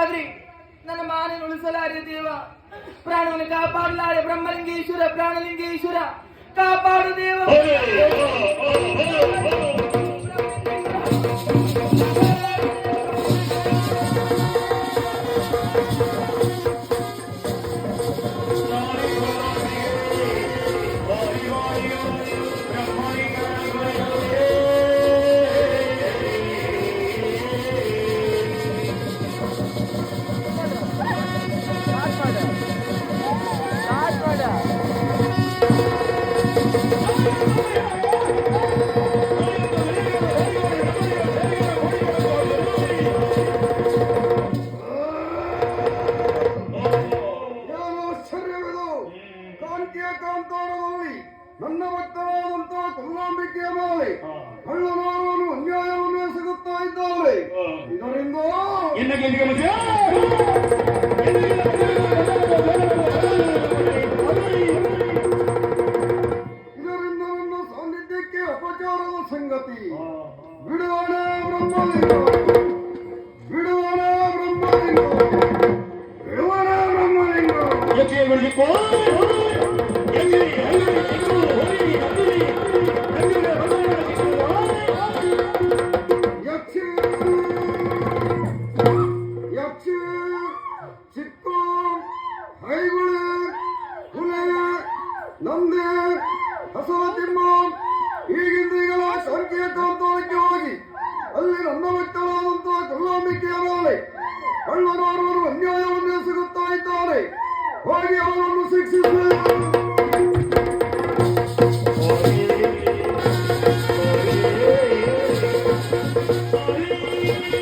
ಆದ್ರೆ ನನ್ನ ಮಾನ ಉಳಿಸಲಾರೆ ದೇವ. ಪ್ರಾಣವನ್ನು ಕಾಪಾಡಲಾರೆ ಬ್ರಹ್ಮಲಿಂಗೇಶ್ವರ, ಪ್ರಾಣಲಿಂಗೇಶ್ವರ ಕಾಪಾಡು ದೇವ. ನನ್ನ ಭಕ್ತರಾದಂತಹ ಕಲ್ಲಾಂಬಿಕೆಯ ಮೇಲೆ ಕಳ್ಳನವನು ಅನ್ಯಾಯವನ್ನು ಎಸಗುತ್ತಾ ಇದ್ದಾಳೆ. ಇದರಿಂದ ನನ್ನ ಸಾನ್ನಿಧ್ಯಕ್ಕೆ ಅಪಚಾರದ ಸಂಗತಿ. ಬಿಡುವಣ ಬ್ರಹ್ಮಲಿಂಗ, ಬಿಡುವಣ ಬ್ರಹ್ಮಲಿಂಗ, ಬಿಡುವಣ ಬ್ರಹ್ಮಲಿಂಗ. ನಂದೆ ಹಸವತಿಮ್ಮ ಈಗಿಂದೀಗಲ ಸಂಕೇತಾಂತರಕ್ಕೆ ಹೋಗಿ ಅಲ್ಲಿ ನನ್ನ ಭಕ್ತರಾದಂತಹ ಕಲ್ಲಾಂಬಿಕೆಯ ಮೇಲೆ ಕಳ್ಳನವರು ಅನ್ಯಾಯವನ್ನು ಎಸಗುತ್ತಾ ಇದ್ದಾರೆ. ಹೋಗಿ ಅವರನ್ನು ಶಿಕ್ಷಿಸಿ.